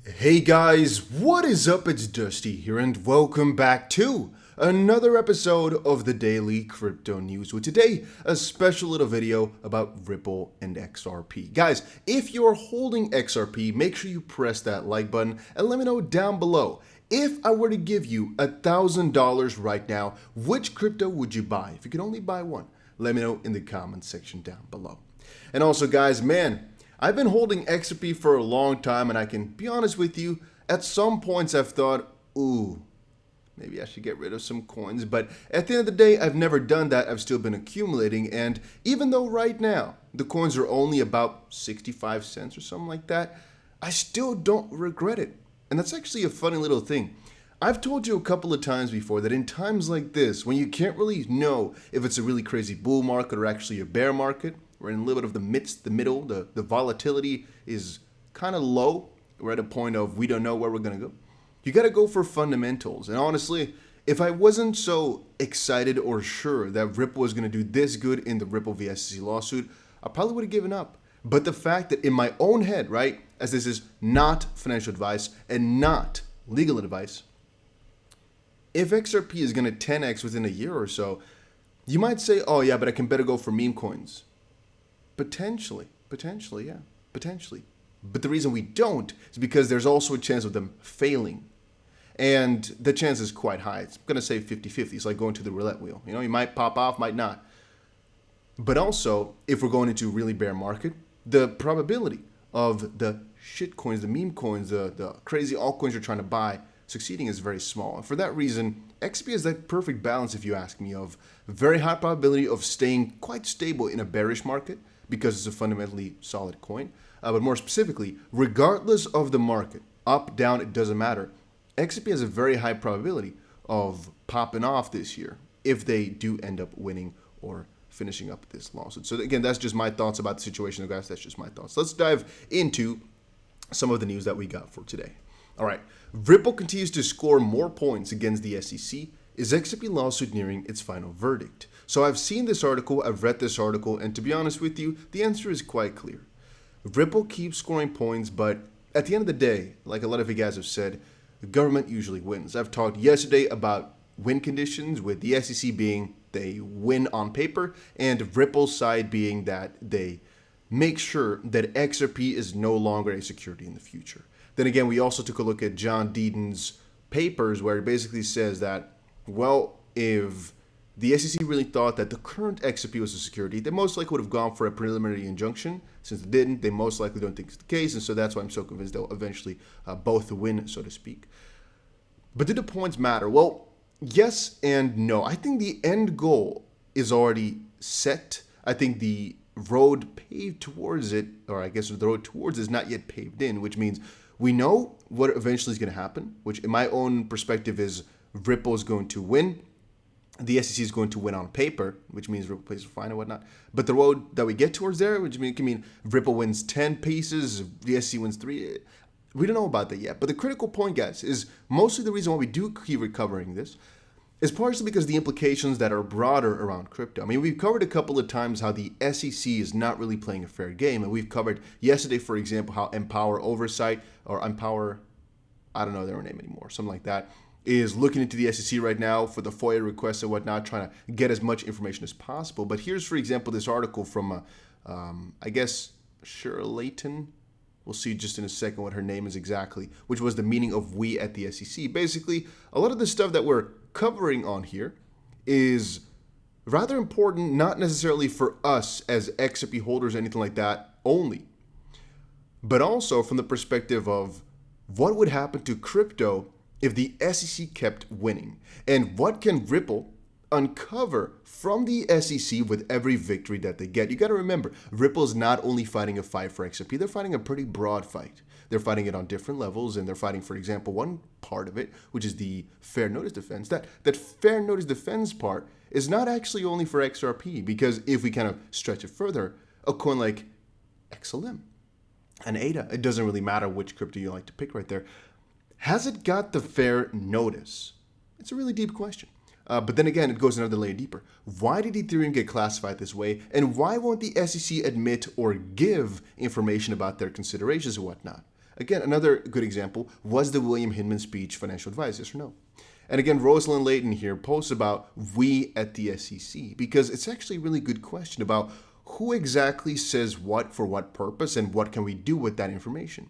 Hey guys, what is up? It's Dusty here, and welcome back to another episode of the Daily Crypto News. With today, a special little video about Ripple and XRP. Guys, if you're holding XRP, make sure you press that like button and let me know down below. If I were to give you $1,000 right now, which crypto would you buy? If you could only buy one, let me know in the comment section down below. And also, guys, I've been holding XRP for a long time, and I can be honest with you, at some points I've thought, ooh, maybe I should get rid of some coins. But at the end of the day, I've never done that. I've still been accumulating. And even though right now the coins are only about 65 cents or something like that, I still don't regret it. And that's actually a funny little thing. I've told you a couple of times before that in times like this, when you can't really know if it's a really crazy bull market or actually a bear market, we're in a little bit of the middle. The volatility is kind of low. We're at a point of we don't know where we're going to go. You got to go for fundamentals. And honestly, if I wasn't so excited or sure that Ripple was going to do this good in the Ripple v. SEC lawsuit, I probably would have given up. But the fact that in my own head, right, as this is not financial advice and not legal advice, if XRP is going to 10x within a year or so, you might say, oh yeah, but I can better go for meme coins. Potentially, yeah, potentially. But the reason we don't is because there's also a chance of them failing. And the chance is quite high. It's going to say 50-50. It's like going to the roulette wheel. You know, you might pop off, might not. But also, if we're going into a really bear market, the probability of the shit coins, the meme coins, the crazy altcoins you're trying to buy succeeding is very small. And for that reason, XP is that perfect balance, if you ask me, of very high probability of staying quite stable in a bearish market, because it's a fundamentally solid coin. But more specifically, regardless of the market, up, down, it doesn't matter. XRP has a very high probability of popping off this year if they do end up winning or finishing up this lawsuit. So again, that's just my thoughts about the situation, guys. That's just my thoughts. Let's dive into some of the news that we got for today. All right, Ripple continues to score more points against the SEC. Is XRP lawsuit nearing its final verdict? So I've seen this article, I've read this article, and to be honest with you, the answer is quite clear. Ripple keeps scoring points, but at the end of the day, like a lot of you guys have said, the government usually wins. I've talked yesterday about win conditions, with the SEC being they win on paper, and Ripple's side being that they make sure that XRP is no longer a security in the future. Then again, we also took a look at John Deaton's papers, where it basically says that, well, if the SEC really thought that the current XRP was a security, they most likely would have gone for a preliminary injunction. Since they didn't, they most likely don't think it's the case, and so that's why I'm so convinced they'll eventually both win, so to speak. But do the points matter? Well, yes and no. I think the end goal is already set. I think the road paved towards it, or I guess the road towards it is not yet paved in, which means we know what eventually is going to happen, which in my own perspective is Ripple is going to win. The SEC is going to win on paper, which means Ripple pays a fine and whatnot. But the road that we get towards there, which can mean Ripple wins 10 pieces, the SEC wins 3. We don't know about that yet. But the critical point, guys, is mostly the reason why we do keep recovering this is partially because the implications that are broader around crypto. I mean, we've covered a couple of times how the SEC is not really playing a fair game. And we've covered yesterday, for example, how Empower Oversight or Empower, I don't know their name anymore, something like that, is looking into the SEC right now for the FOIA requests and whatnot, trying to get as much information as possible. But here's, for example, this article from, I guess, Cheryl Layton. We'll see just in a second what her name is exactly, which was the meaning of we at the SEC. Basically, a lot of the stuff that we're covering on here is rather important, not necessarily for us as XRP holders or anything like that only, but also from the perspective of what would happen to crypto if the SEC kept winning, and what can Ripple uncover from the SEC with every victory that they get. You got to remember, Ripple is not only fighting a fight for XRP, they're fighting a pretty broad fight. They're fighting it on different levels, and they're fighting, for example, one part of it, which is the fair notice defense. That fair notice defense part is not actually only for XRP, because if we kind of stretch it further, a coin like XLM and ADA, it doesn't really matter which crypto you like to pick right there, has it got the fair notice? It's a really deep question. But then again, it goes another layer deeper. Why did Ethereum get classified this way? And why won't the SEC admit or give information about their considerations and whatnot? Again, another good example, was the William Hinman speech financial advice, yes or no? And again, Rosalind Layton here posts about we at the SEC, because it's actually a really good question about who exactly says what for what purpose and what can we do with that information.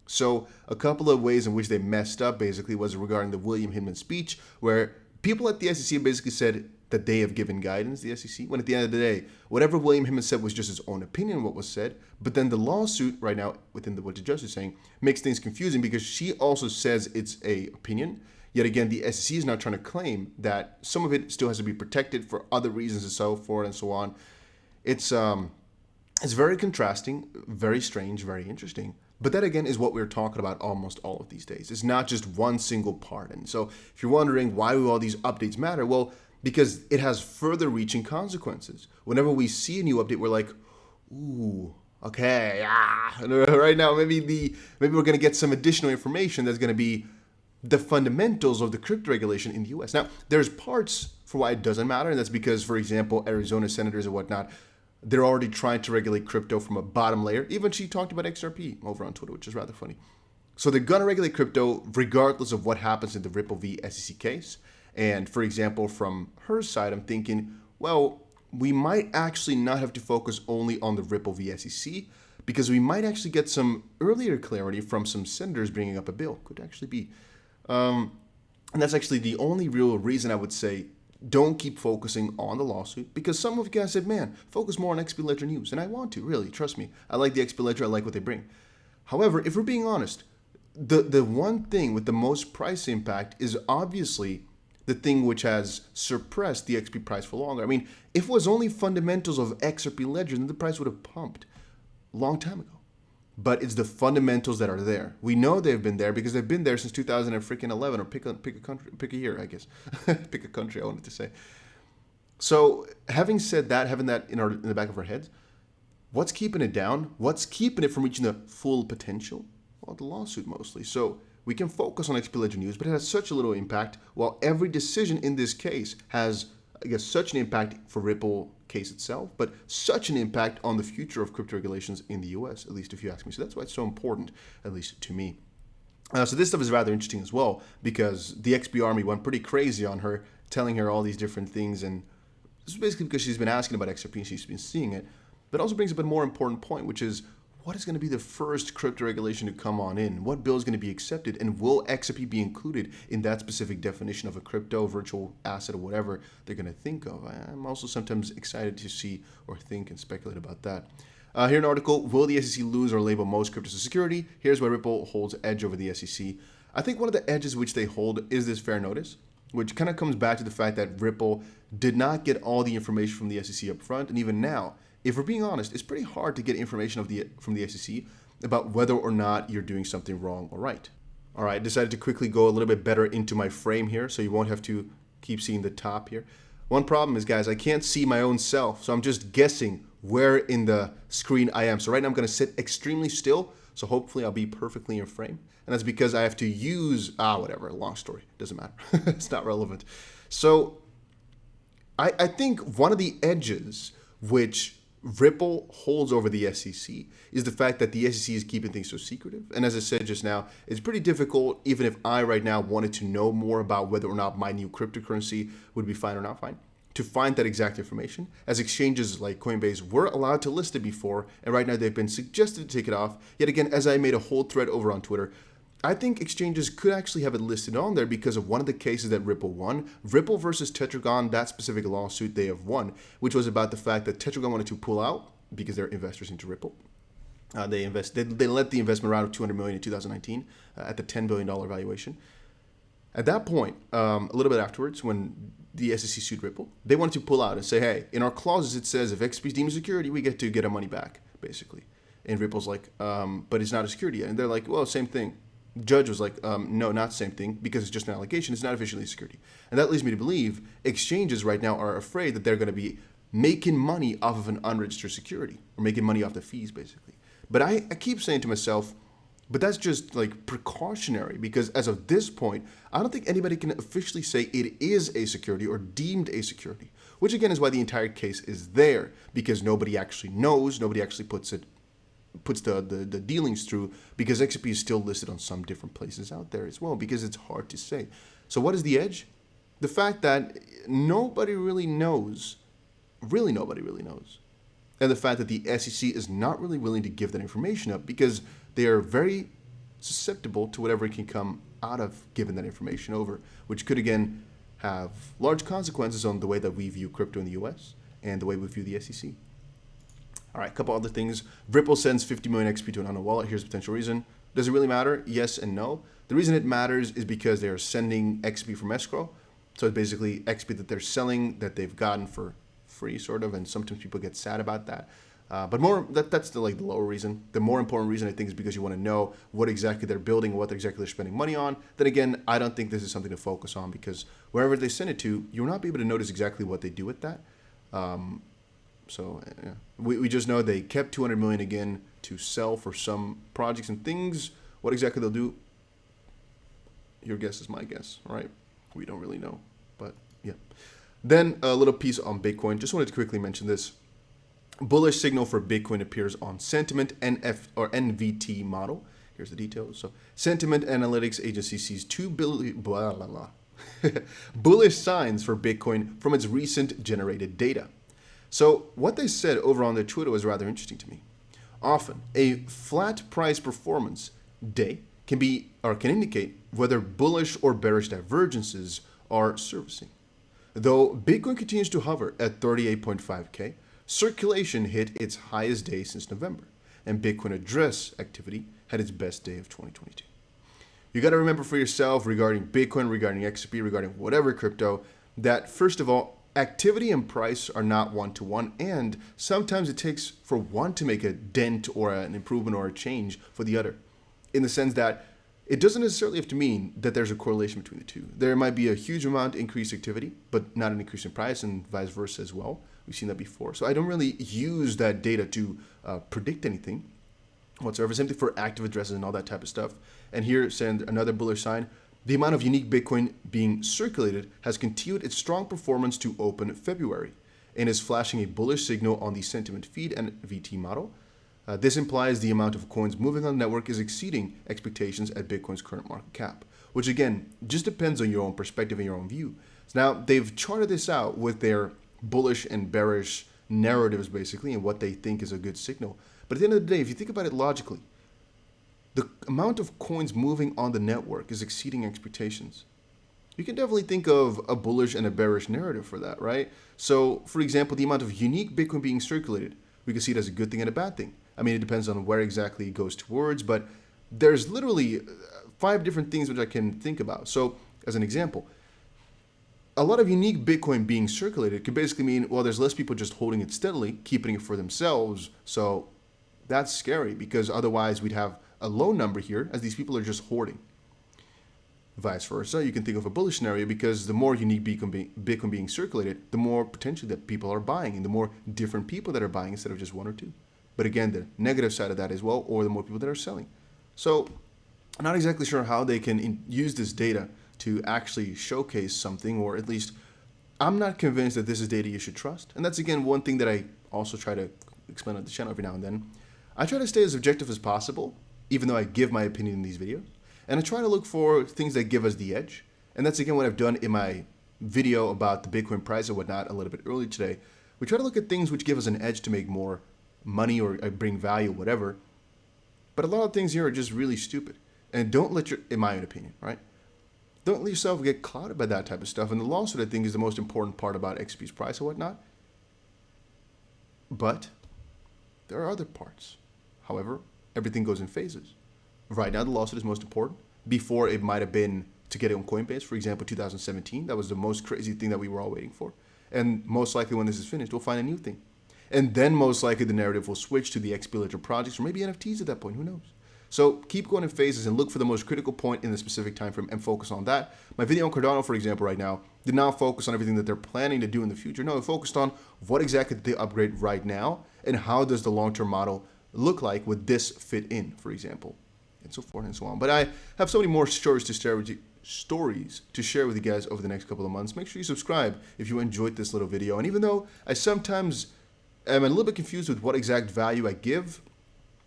So a couple of ways in which they messed up basically was regarding the William Hinman speech, where people at the SEC basically said that they have given guidance, the SEC, when at the end of the day, whatever William Hinman said was just his own opinion, what was said. But then the lawsuit right now, within what the judge is saying, makes things confusing because she also says it's a opinion. Yet again, the SEC is now trying to claim that some of it still has to be protected for other reasons and so forth and so on. It's very contrasting, very strange, very interesting. But that again is what we're talking about almost all of these days. It's not just one single part. And so if you're wondering why do all these updates matter, well, because it has further reaching consequences. Whenever we see a new update, we're like, ooh, okay, right now maybe we're going to get some additional information that's going to be the fundamentals of the crypto regulation in the US. Now, there's parts for why it doesn't matter, and that's because, for example, Arizona senators and whatnot, they're already trying to regulate crypto from a bottom layer. Even she talked about XRP over on Twitter, which is rather funny. So they're going to regulate crypto regardless of what happens in the Ripple v. SEC case. And for example, from her side, I'm thinking, well, we might actually not have to focus only on the Ripple v. SEC, because we might actually get some earlier clarity from some senators bringing up a bill. Could actually be. And that's actually the only real reason I would say don't keep focusing on the lawsuit, because some of you guys said, man, focus more on XP Ledger news. And I want to, really, trust me. I like the XP Ledger. I like what they bring. However, if we're being honest, the one thing with the most price impact is obviously the thing which has suppressed the XP price for longer. I mean, if it was only fundamentals of XRP Ledger, then the price would have pumped a long time ago. But it's the fundamentals that are there. We know they've been there because they've been there since 2011, or pick a country, pick a year, I guess. Pick a country, I wanted to say. So having said that, having that in the back of our heads, what's keeping it down? What's keeping it from reaching the full potential? Well, the lawsuit mostly. So we can focus on XP Ledger news, but it has such a little impact, while every decision in this case has, I guess, such an impact for Ripple case itself, but such an impact on the future of crypto regulations in the US, at least if you ask me. So that's why it's so important, at least to me. So this stuff is rather interesting as well, because the XP army went pretty crazy on her, telling her all these different things, and this is basically because she's been asking about XRP and she's been seeing it. But it also brings up a more important point, which is, what is going to be the first crypto regulation to come on in? What bill is going to be accepted? And will XRP be included in that specific definition of a crypto, virtual asset, or whatever they're going to think of? I'm also sometimes excited to see or think and speculate about that. Here an article, will the SEC lose or label most cryptos as security? Here's where Ripple holds edge over the SEC. I think one of the edges which they hold is this fair notice, which kind of comes back to the fact that Ripple did not get all the information from the SEC up front, and even now, if we're being honest, it's pretty hard to get information from the SEC about whether or not you're doing something wrong or right. All right, I decided to quickly go a little bit better into my frame here, so you won't have to keep seeing the top here. One problem is, guys, I can't see my own self, so I'm just guessing where in the screen I am. So right now I'm going to sit extremely still, so hopefully I'll be perfectly in frame. And that's because I have to use, whatever, long story, doesn't matter. It's not relevant. So I think one of the edges which Ripple holds over the SEC is the fact that the SEC is keeping things so secretive. And as I said just now, it's pretty difficult, even if I right now wanted to know more about whether or not my new cryptocurrency would be fine or not fine, to find that exact information, as exchanges like Coinbase were allowed to list it before, and right now they've been suggested to take it off. Yet again, as I made a whole thread over on Twitter, I think exchanges could actually have it listed on there because of one of the cases that Ripple won. Ripple versus Tetragon, that specific lawsuit they have won, which was about the fact that Tetragon wanted to pull out because they're investors into Ripple. They let the investment round of $200 million in 2019 at the $10 billion valuation. At that point, a little bit afterwards, when the SEC sued Ripple, they wanted to pull out and say, hey, in our clauses it says if XP is deemed a security, we get to get our money back, basically. And Ripple's like, but it's not a security yet. And they're like, well, same thing. Judge was like, no, not the same thing, because it's just an allegation. It's not officially a security. And that leads me to believe exchanges right now are afraid that they're going to be making money off of an unregistered security, or making money off the fees, basically. But I keep saying to myself, but that's just like precautionary, because as of this point, I don't think anybody can officially say it is a security or deemed a security, which again is why the entire case is there, because nobody actually knows, nobody actually puts it puts the dealings through, because XRP is still listed on some different places out there as well, because it's hard to say. So what is the edge? The fact that nobody really knows, nobody really knows. And the fact that the SEC is not really willing to give that information up, because they are very susceptible to whatever can come out of giving that information over, which could again have large consequences on the way that we view crypto in the US and the way we view the SEC. All right, a couple other things. Ripple sends 50 million XP to an unknown wallet. Here's the potential reason. Does it really matter? Yes and no. The reason it matters is because they are sending XP from escrow. So it's basically XP that they're selling that they've gotten for free, sort of, and sometimes people get sad about that. But that's the lower reason. The more important reason, I think, is because you want to know what exactly they're building and what exactly they're spending money on. Then again, I don't think this is something to focus on, because wherever they send it to, you'll not be able to notice exactly what they do with that. So yeah. We just know they kept 200 million again to sell for some projects and things. What exactly they'll do, your guess is my guess, right? We don't really know, but yeah. Then a little piece on Bitcoin. Just wanted to quickly mention this. Bullish signal for Bitcoin appears on Sentiment NVT model. Here's the details. So Sentiment Analytics Agency sees 2 billion bullish signs for Bitcoin from its recent generated data. So what they said over on their Twitter was rather interesting to me. Often, a flat price performance day can indicate whether bullish or bearish divergences are surfacing. Though Bitcoin continues to hover at 38.5K, circulation hit its highest day since November, and Bitcoin address activity had its best day of 2022. You got to remember for yourself regarding Bitcoin, regarding XRP, regarding whatever crypto, that first of all, activity and price are not one-to-one, and sometimes it takes for one to make a dent or an improvement or a change for the other, in the sense that it doesn't necessarily have to mean that there's a correlation between the two. There might be a huge amount increased activity, but not an increase in price, and vice versa as well. We've seen that before. So I don't really use that data to predict anything whatsoever. Same thing for active addresses and all that type of stuff. And here, send another bullish sign. The amount of unique Bitcoin being circulated has continued its strong performance to open February and is flashing a bullish signal on the sentiment feed and VT model. This implies the amount of coins moving on the network is exceeding expectations at Bitcoin's current market cap, which again, just depends on your own perspective and your own view. So now they've charted this out with their bullish and bearish narratives basically, and what they think is a good signal. But at the end of the day, if you think about it logically, the amount of coins moving on the network is exceeding expectations. You can definitely think of a bullish and a bearish narrative for that, right? So, for example, the amount of unique Bitcoin being circulated, we can see it as a good thing and a bad thing. I mean, it depends on where exactly it goes towards, but there's literally 5 different things which I can think about. So, as an example, a lot of unique Bitcoin being circulated could basically mean, well, there's less people just holding it steadily, keeping it for themselves. So that's scary, because otherwise we'd have a low number here as these people are just hoarding. Vice versa, you can think of a bullish scenario, because the more unique Bitcoin being circulated, the more potentially that people are buying, and the more different people that are buying instead of just 1 or 2. But again, the negative side of that as well, or the more people that are selling. So I'm not exactly sure how they can use this data to actually showcase something, or at least I'm not convinced that this is data you should trust. And that's again one thing that I also try to explain on the channel every now and then. I try to stay as objective as possible, even though I give my opinion in these videos. And I try to look for things that give us the edge. And that's again what I've done in my video about the Bitcoin price and whatnot a little bit earlier today. We try to look at things which give us an edge to make more money or bring value, whatever. But a lot of things here are just really stupid. And don't let in my own opinion, right? Don't let yourself get clouded by that type of stuff. And the lawsuit, I think, is the most important part about XP's price and whatnot. But there are other parts. However, everything goes in phases. Right now, the lawsuit is most important. Before, it might have been to get it on Coinbase. For example, 2017. That was the most crazy thing that we were all waiting for. And most likely when this is finished, we'll find a new thing. And then most likely the narrative will switch to the XP Ledger projects, or maybe NFTs at that point. Who knows? So keep going in phases and look for the most critical point in the specific time frame and focus on that. My video on Cardano, for example, right now, did not focus on everything that they're planning to do in the future. No, it focused on what exactly did they upgrade right now, and how does the long-term model look like with this fit in, for example, and so forth and so on. But I have so many more stories to share with you guys over the next couple of months. Make sure you subscribe if you enjoyed this little video. And even though I sometimes am a little bit confused with what exact value I give,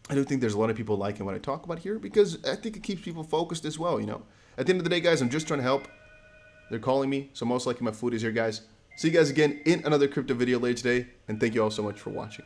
I do think there's a lot of people liking what I talk about here because I think it keeps people focused as well, you know. At the end of the day, guys, I'm just trying to help. They're calling me, so most likely my food is here, guys. See you guys again in another crypto video later today, and thank you all so much for watching.